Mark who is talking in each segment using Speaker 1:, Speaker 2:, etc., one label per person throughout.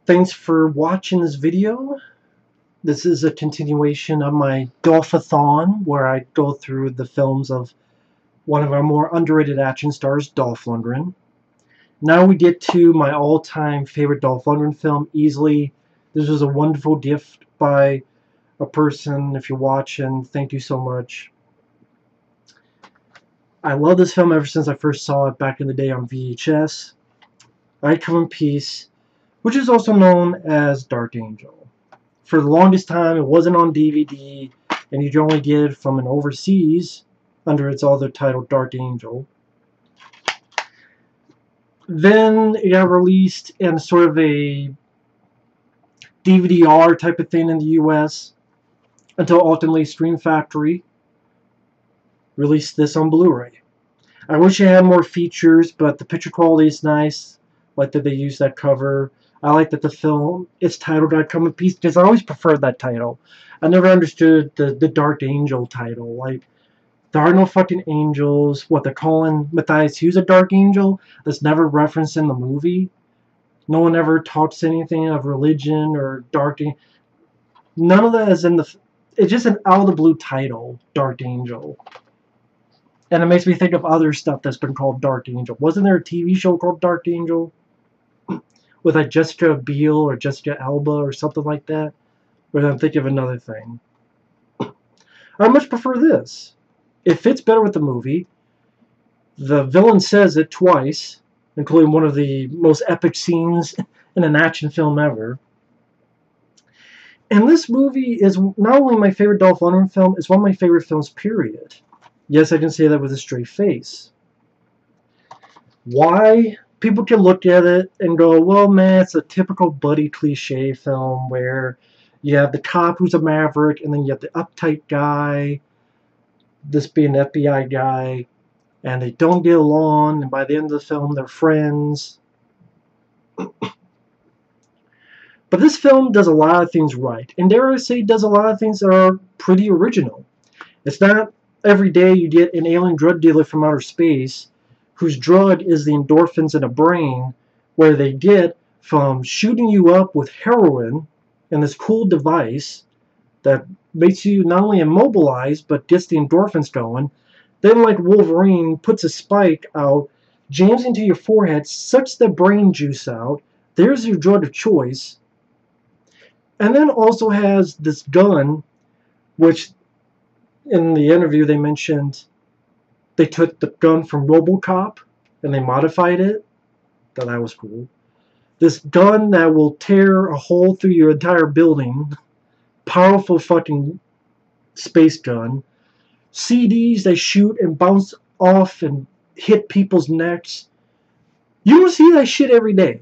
Speaker 1: Thanks for watching this video. This is a continuation of my Dolph-A-Thon, where I go through the films of one of our more underrated action stars, Dolph Lundgren. Now we get to my all-time favorite Dolph Lundgren film, easily. This was a wonderful gift by a person. If you're watching, thank you so much. I love this film ever since I first saw it back in the day on VHS. I Come in Peace, which is also known as Dark Angel. For the longest time, it wasn't on DVD, and you could only get it from an overseas under its other title, Dark Angel. Then it got released in sort of a DVD-R type of thing in the US, until ultimately Scream Factory released this on Blu-ray. I wish it had more features, but the picture quality is nice. I like that they used that cover. I like that the film is titled I Come in Peace, because I always preferred that title. I never understood the Dark Angel title. Like, there are no fucking angels. What, they're calling Matthias Hues a Dark Angel? That's never referenced in the movie. No one ever talks anything of religion or dark angel. None of that is in the... It's just an out-of-the-blue title, Dark Angel. And it makes me think of other stuff that's been called Dark Angel. Wasn't there a TV show called Dark Angel? With like Jessica Biel or Jessica Alba or something like that? Or I'm thinking of another thing. I much prefer this. It fits better with the movie. The villain says it twice, including one of the most epic scenes in an action film ever. And this movie is not only my favorite Dolph Lundgren film, it's one of my favorite films, period. Yes, I can say that with a straight face. Why? People can look at it and go, well, man, it's a typical buddy cliche film where you have the cop who's a maverick, and then you have the uptight guy, this being an FBI guy, and they don't get along, and by the end of the film, they're friends. But this film does a lot of things right, and dare I say, does a lot of things that are pretty original. It's not every day you get an alien drug dealer from outer space whose drug is the endorphins in a brain, where they get from shooting you up with heroin and this cool device that makes you not only immobilized but gets the endorphins going. Then, like Wolverine, puts a spike out, jams into your forehead, sucks the brain juice out. There's your drug of choice. And then also has this gun, which in the interview they mentioned they took the gun from RoboCop and they modified it. Thought that was cool. This gun that will tear a hole through your entire building. Powerful fucking space gun. CDs that shoot and bounce off and hit people's necks. You don't see that shit every day.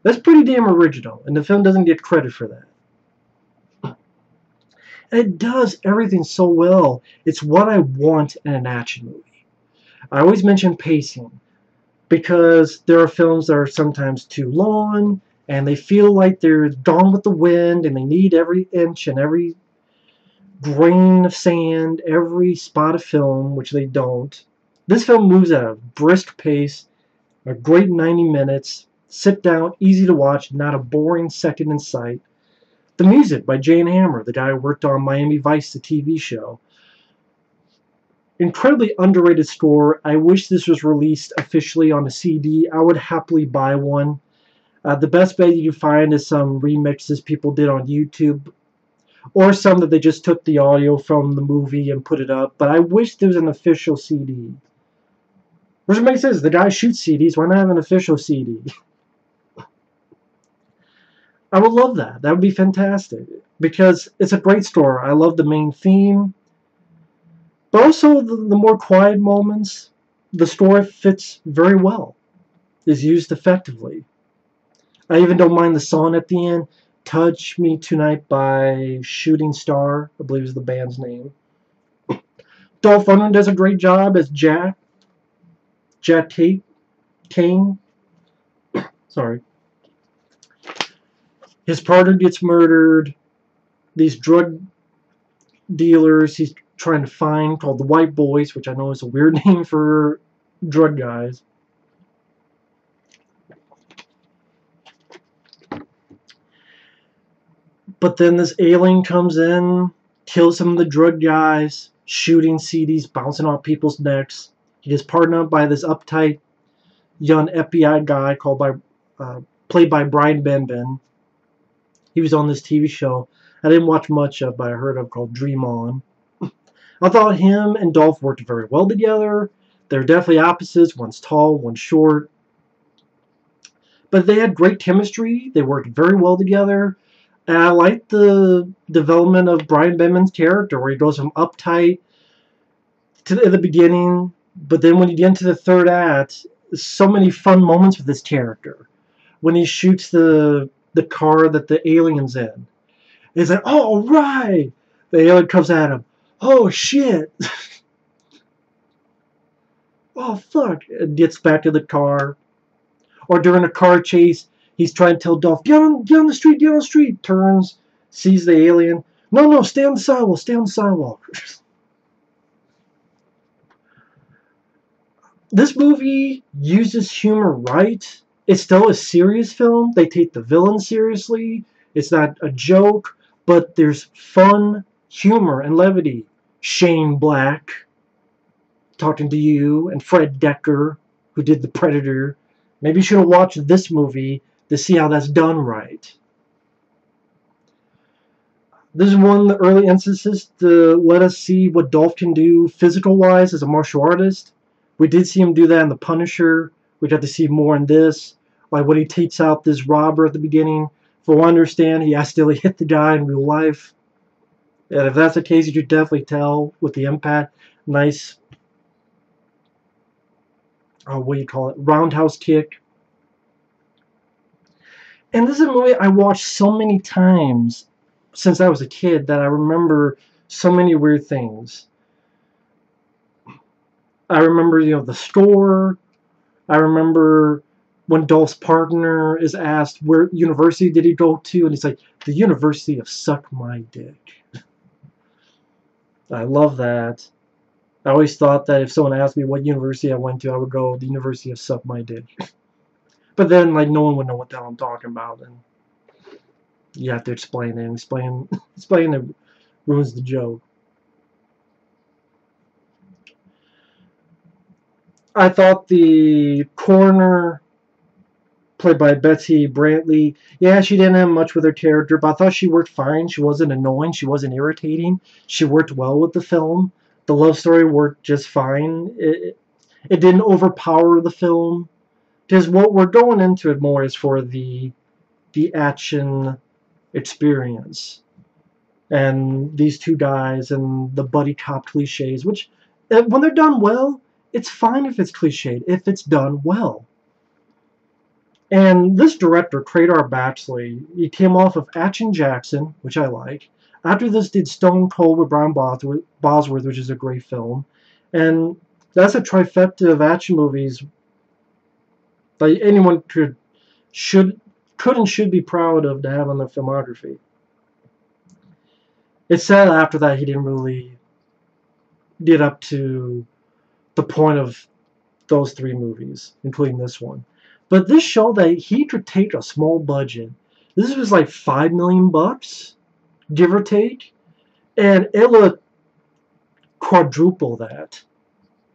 Speaker 1: That's pretty damn original, and the film doesn't get credit for that. And it does everything so well. It's what I want in an action movie. I always mention pacing, because there are films that are sometimes too long, and they feel like they're gone with the wind, and they need every inch and every grain of sand, every spot of film, which they don't. This film moves at a brisk pace, a great 90 minutes, sit down, easy to watch, not a boring second in sight. The music by Jane Hammer, the guy who worked on Miami Vice, the TV show. Incredibly underrated score. I wish this was released officially on a CD. I would happily buy one. The best bet you can find is some remixes people did on YouTube, or some that they just took the audio from the movie and put it up. But I wish there was an official CD. Which makes sense. The guy shoots CDs. Why not have an official CD? I would love that. That would be fantastic. Because it's a great story. I love the main theme. But also the more quiet moments, the story fits very well. Is used effectively. I even don't mind the song at the end. Touch Me Tonight by Shooting Star, I believe is the band's name. Dolph Lundgren does a great job as Jack Kane. Sorry. His partner gets murdered. These drug dealers he's trying to find, called the White Boys, which I know is a weird name for drug guys. But then this alien comes in, kills some of the drug guys, shooting CDs, bouncing off people's necks. He gets partnered up by this uptight young FBI guy played by Benben. He was on this TV show I didn't watch much of, but I heard of, called Dream On. I thought him and Dolph worked very well together. They're definitely opposites. One's tall, one's short. But they had great chemistry. They worked very well together. And I liked the development of Benben's character, where he goes from uptight at the beginning, but then when you get into the third act, so many fun moments with this character. When he shoots the car that the alien's in. He's like, oh, right! The alien comes at him. Oh, shit! Oh, fuck! And gets back to the car. Or during a car chase, he's trying to tell Dolph, get on the street, get on the street! Turns, sees the alien. No, stay on the sidewalk, stay on the sidewalk. This movie uses humor right. It's still a serious film. They take the villain seriously. It's not a joke, but there's fun, humor, and levity. Shane Black, talking to you, and Fred Decker, who did The Predator. Maybe you should have watched this movie to see how that's done right. This is one of the early instances to let us see what Dolph can do physical-wise as a martial artist. We did see him do that in The Punisher. We got to see more in this. Like when he takes out this robber at the beginning. For one, understand, he accidentally hit the guy in real life. And if that's the case, you could definitely tell with the impact. Nice, what do you call it, roundhouse kick. And this is a movie I watched so many times since I was a kid that I remember so many weird things. I remember, the score. I remember when Dolph's partner is asked where university did he go to, and he's like, the University of Suck My Dick. I love that. I always thought that if someone asked me what university I went to, I would go the University of Suck My Dick. But then, like, no one would know what the hell I'm talking about, and you have to explain it. Explain it ruins the joke. I thought the coroner, played by Betsy Brantley, yeah, she didn't have much with her character, but I thought she worked fine. She wasn't annoying. She wasn't irritating. She worked well with the film. The love story worked just fine. It didn't overpower the film. Because what we're going into it more is for the action experience. And these two guys and the buddy cop cliches, which, when they're done well, it's fine if it's cliched, if it's done well. And this director, Cradar Baxley, he came off of Action Jackson, which I like. After this, did Stone Cold with Brian Bosworth, which is a great film. And that's a trifecta of action movies that anyone could and should be proud of to have on their filmography. It's sad after that he didn't really get up to the point of those three movies, including this one. But this showed that he could take a small budget. This was like $5 million, give or take, and it would quadruple that.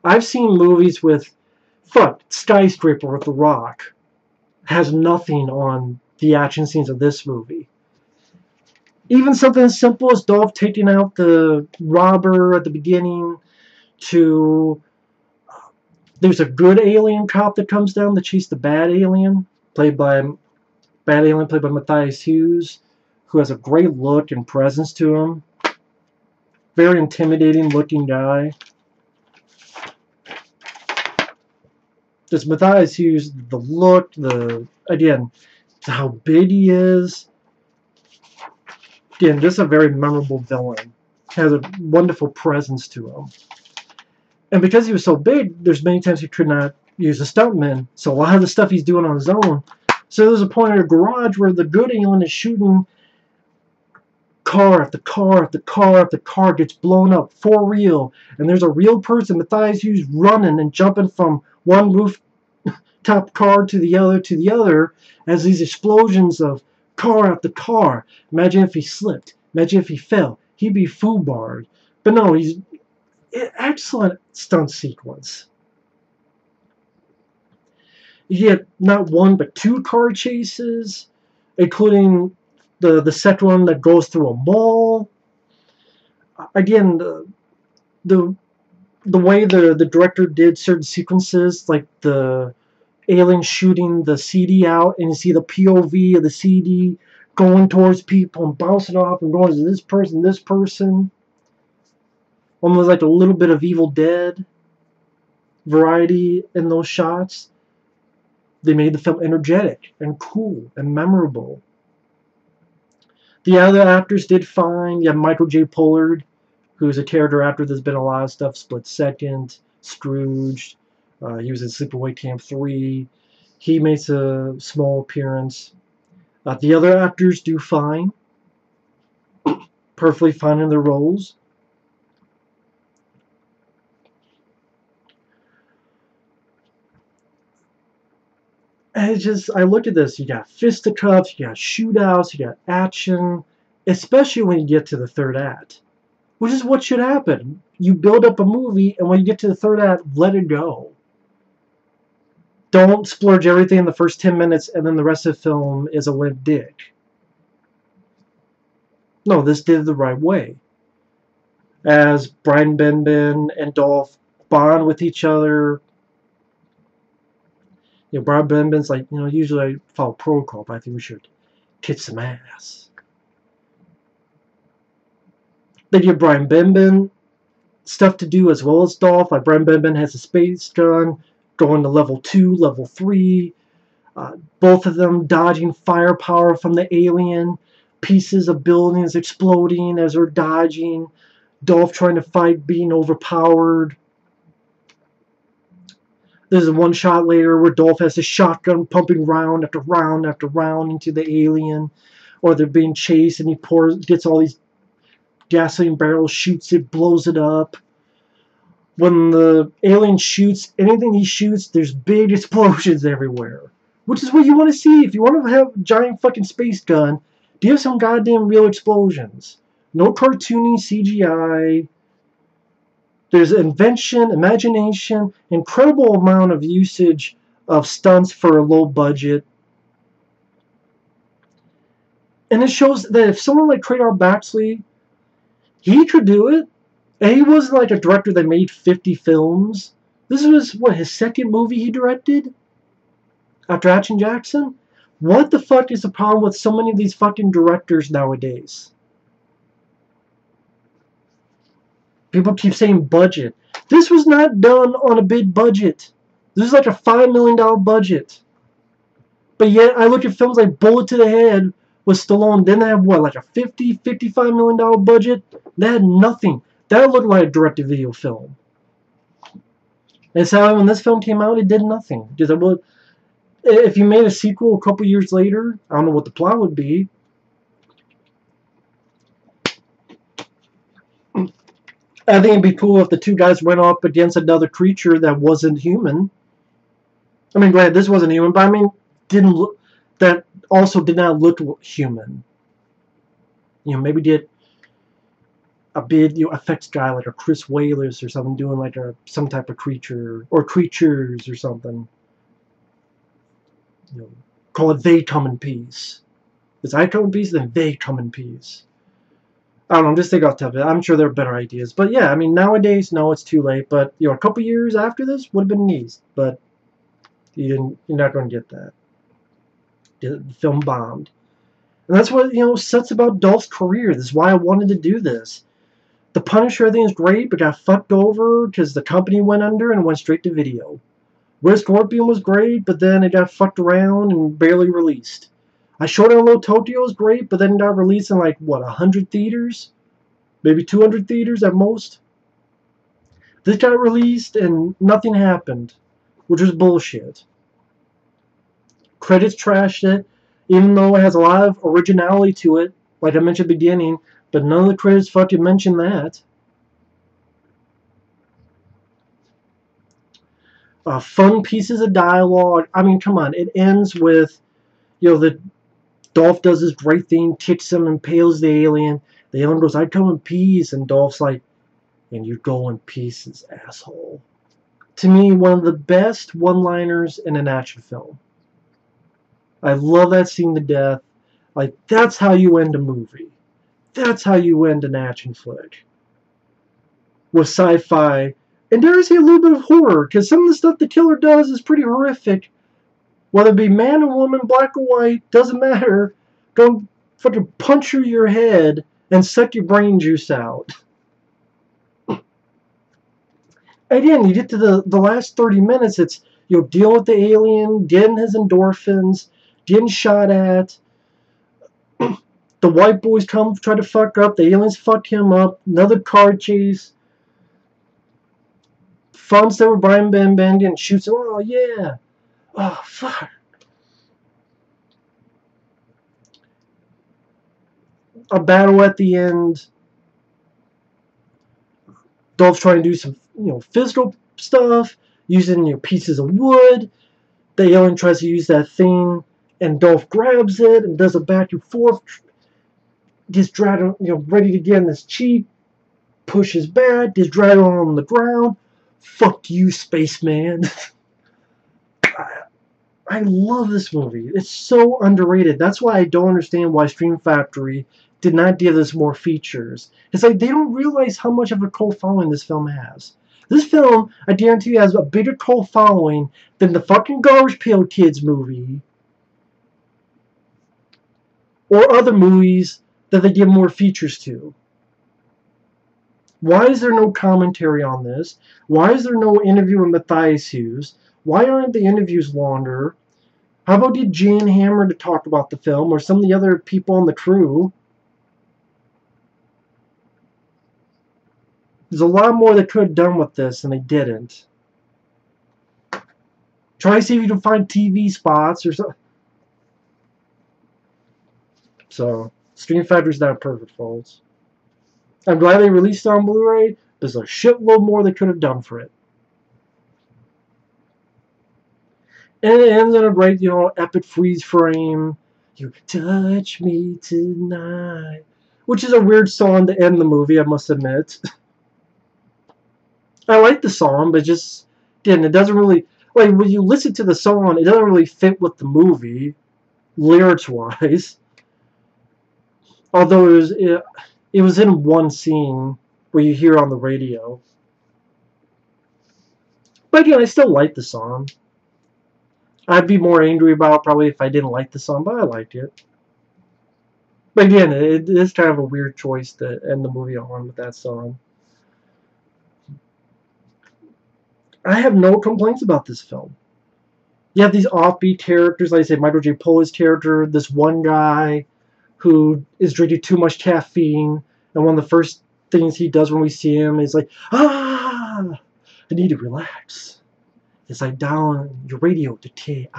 Speaker 1: I've seen movies with, Skyscraper with The Rock has nothing on the action scenes of this movie. Even something as simple as Dolph taking out the robber at the beginning to... There's a good alien cop that comes down to chase the bad alien, played by Matthias Hues, who has a great look and presence to him. Very intimidating looking guy. Just Matthias Hues, the look, again, how big he is. Again, just a very memorable villain. Has a wonderful presence to him. And because he was so big, there's many times he could not use a stuntman. So a lot of the stuff he's doing on his own. So there's a point in a garage where the good alien is shooting car after car after car after car gets blown up for real. And there's a real person, Matthias Hues, running and jumping from one rooftop car to the other as these explosions of car after car. Imagine if he slipped. Imagine if he fell. He'd be foobarred. But no, he's excellent stunt sequence. You get not one but two car chases, including the second one that goes through a mall. Again, the way the director did certain sequences, like the alien shooting the CD out, and you see the POV of the CD going towards people and bouncing off and going to this person. Almost like a little bit of Evil Dead variety in those shots. They made the film energetic and cool and memorable. The other actors did fine. You have Michael J. Pollard, who's a character actor that's been in a lot of stuff. Split Second, Scrooged. He was in Sleepaway Camp 3. He makes a small appearance. The other actors do fine. Perfectly fine in their roles. And it's just, I look at this, you got fisticuffs, you got shootouts, you got action, especially when you get to the third act, which is what should happen. You build up a movie, and when you get to the third act, let it go. Don't splurge everything in the first 10 minutes, and then the rest of the film is a limp dick. No, this did it the right way. As Brian Benben and Dolph bond with each other, you know, Brian Benben's like, you know, usually I follow protocol, but I think we should kick some ass. They give Brian Benben stuff to do as well as Dolph. Like Brian Benben has a space gun, going to level 2, level 3. Both of them dodging firepower from the alien. Pieces of buildings exploding as they're dodging. Dolph trying to fight being overpowered. There's one shot later where Dolph has a shotgun pumping round after round after round into the alien. Or they're being chased and he gets all these gasoline barrels, shoots it, blows it up. When the alien shoots, anything he shoots, there's big explosions everywhere. Which is what you want to see. If you want to have a giant fucking space gun, give some goddamn real explosions. No cartoony CGI. There's invention, imagination, incredible amount of usage of stunts for a low budget. And it shows that if someone like Cradle Baxley, he could do it. And he wasn't like a director that made 50 films. This was, what, his second movie he directed? After Action Jackson? What the fuck is the problem with so many of these fucking directors nowadays? People keep saying budget. This was not done on a big budget. This is like a $5 million budget. But yet, I look at films like Bullet to the Head with Stallone. Didn't have, what, like a $50, $55 million budget? That had nothing. That looked like a direct-to-video film. And so when this film came out, it did nothing. If you made a sequel a couple years later, I don't know what the plot would be. I think it'd be cool if the two guys went up against another creature that wasn't human. I mean, glad this wasn't human, but I mean, that also did not look human. You know, maybe did a big, you know, effects guy like a Chris Walas or something doing like some type of creature or creatures or something. You know, call it They Come in Peace. If I come in peace, then they come in peace. I don't know, I'm just thinking off the top of it. I'm sure there are better ideas. But yeah, I mean, nowadays, no, it's too late. But, you know, a couple years after this would have been neat. But you're not going to get that. The film bombed. And that's what, you know, sets about Dolph's career. This is why I wanted to do this. The Punisher, everything is great, but got fucked over because the company went under and went straight to video. Red Scorpion was great, but then it got fucked around and barely released. I Showed on Low Tokyo was great, but then got released in like, what, 100 theaters? Maybe 200 theaters at most? This got released and nothing happened, which was bullshit. Credits trashed it, even though it has a lot of originality to it, like I mentioned at the beginning, but none of the credits fucking mention that. Fun pieces of dialogue. I mean, come on. It ends with, you know, Dolph does this great thing, kicks him, impales the alien. The alien goes, "I come in peace," and Dolph's like, "And you go in pieces, asshole." To me, one of the best one-liners in an action film. I love that scene to death. Like, that's how you end a movie. That's how you end an action flick. With sci-fi, and dare I say a little bit of horror, because some of the stuff the killer does is pretty horrific. Whether it be man or woman, black or white, doesn't matter. Go fucking puncture your head and suck your brain juice out. Again, you get to the last 30 minutes, it's you'll deal with the alien, getting his endorphins, getting shot at. The white boys come try to fuck up, the aliens fuck him up, another car chase. Funds that were Brian Benben getting shoots him. Oh yeah. Oh fuck. A battle at the end. Dolph's trying to do some, physical stuff, using, pieces of wood. The alien tries to use that thing, and Dolph grabs it and does a back and forth. Gets dragged, ready to get in his cheek. Pushes back. Gets dragged on the ground. Fuck you, spaceman. I love this movie. It's so underrated. That's why I don't understand why Stream Factory did not give this more features. It's like they don't realize how much of a cult following this film has. This film, I guarantee you, has a bigger cult following than the fucking Garbage Pail Kids movie or other movies that they give more features to. Why is there no commentary on this? Why is there no interview with Matthias Hues? Why aren't the interviews longer? How about get Jan Hammer to talk about the film or some of the other people on the crew? There's a lot more they could have done with this, and they didn't. Try to see if you can find TV spots or something. So, Stream Factory's not perfect, folks. I'm glad they released it on Blu-ray. There's a shitload more they could have done for it. And it ends in a great, epic freeze frame. You touch me tonight. Which is a weird song to end the movie, I must admit. I like the song, but just, again, it doesn't really, like, when you listen to the song, it doesn't really fit with the movie, lyrics-wise. Although it was in one scene where you hear on the radio. But again, I still like the song. I'd be more angry about it probably if I didn't like the song, but I liked it. But again, it is kind of a weird choice to end the movie on with that song. I have no complaints about this film. You have these offbeat characters, like I said, Michael J. Polar's character, this one guy who is drinking too much caffeine, and one of the first things he does when we see him is like, I need to relax. It's like down your radio to KILL.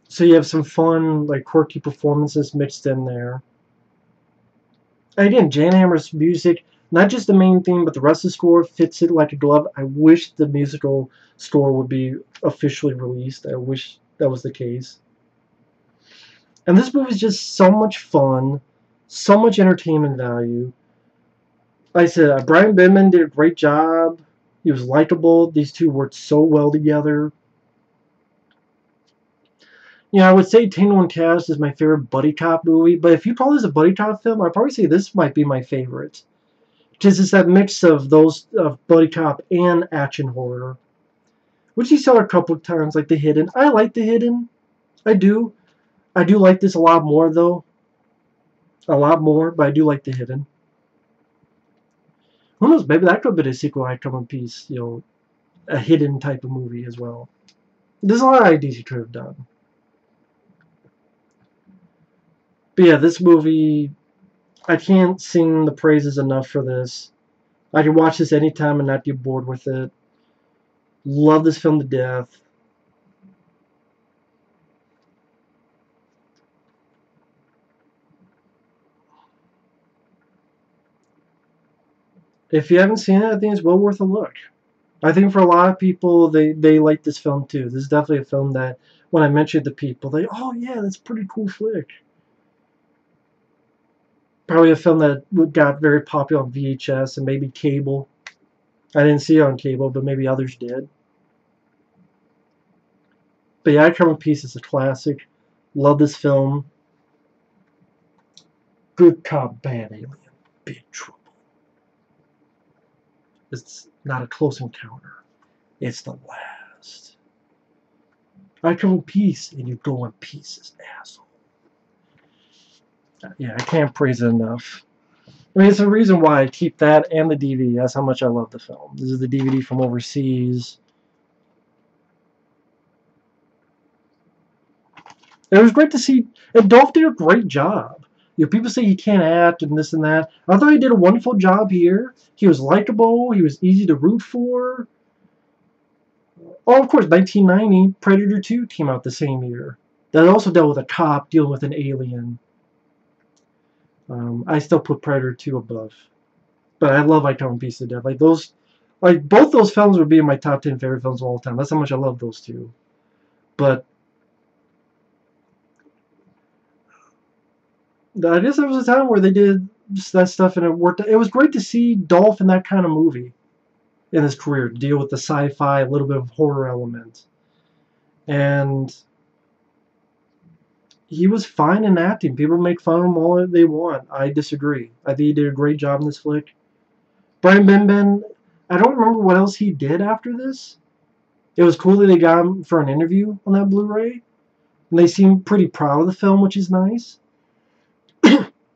Speaker 1: So you have some fun, like, quirky performances mixed in there. Again, Jan Hammer's music, not just the main theme, but the rest of the score fits it like a glove. I wish the musical score would be officially released. I wish that was the case. And this movie is just so much fun, so much entertainment value. Like I said, Brian Benben did a great job. He was likable. These two worked so well together. I would say Tango and Cash is my favorite buddy cop movie, but if you call this a buddy cop film, I'd probably say this might be my favorite. Because it's that mix of those buddy cop and action horror. Which you saw a couple of times, like The Hidden. I like The Hidden. I do. I do like this a lot more, though. A lot more, but I do like The Hidden. Who knows, maybe that could have been a sequel I come in peace, a hidden type of movie as well. There's a lot of ideas you could have done. But yeah, this movie, I can't sing the praises enough for this. I can watch this anytime and not get bored with it. Love this film to death. If you haven't seen it, I think it's well worth a look. I think for a lot of people, they like this film too. This is definitely a film that when I mentioned to people, they, oh yeah, that's a pretty cool flick. Probably a film that got very popular on VHS and maybe cable. I didn't see it on cable, but maybe others did. But yeah, I Come in Peace is a classic. Love this film. Good cop, bad alien, big trouble. It's not a close encounter. It's the last. I come in peace, and you go in pieces, asshole. Yeah, I can't praise it enough. I mean, it's the reason why I keep that and the DVD. That's how much I love the film. This is the DVD from overseas. It was great to see, and Dolph did a great job. You know, people say he can't act and this and that. I thought he did a wonderful job here. He was likable. He was easy to root for. Oh, of course, 1990, Predator 2 came out the same year. That also dealt with a cop dealing with an alien. I still put Predator 2 above. But I love I Come in Peace to Death. Like both those films would be in my top 10 favorite films of all time. That's how much I love those two. But I guess there was a time where they did just that stuff and it worked. It was great to see Dolph in that kind of movie in his career, deal with the sci-fi, a little bit of horror element. And he was fine in acting. People make fun of him all they want. I disagree. I think he did a great job in this flick. Benben, I don't remember what else he did after this. It was cool that they got him for an interview on that Blu-ray. And they seemed pretty proud of the film, which is nice.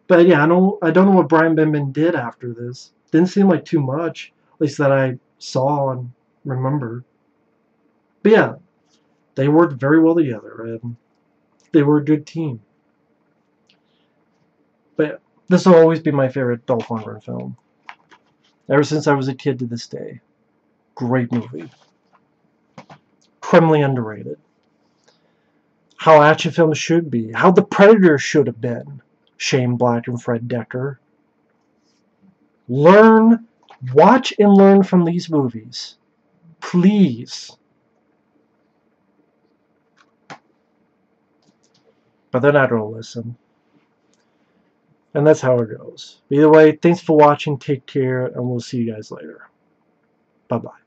Speaker 1: But yeah, I don't know what Brian Benben did after this. Didn't seem like too much, at least that I saw and remember. But yeah, they worked very well together, and they were a good team. But this will always be my favorite Dolph Lundgren film. Ever since I was a kid to this day. Great movie. Criminally underrated. How action films should be. How The Predator should have been. Shane Black and Fred Dekker. Watch and learn from these movies. Please. But they're not going to listen. And that's how it goes. Either way, thanks for watching. Take care, and we'll see you guys later. Bye-bye.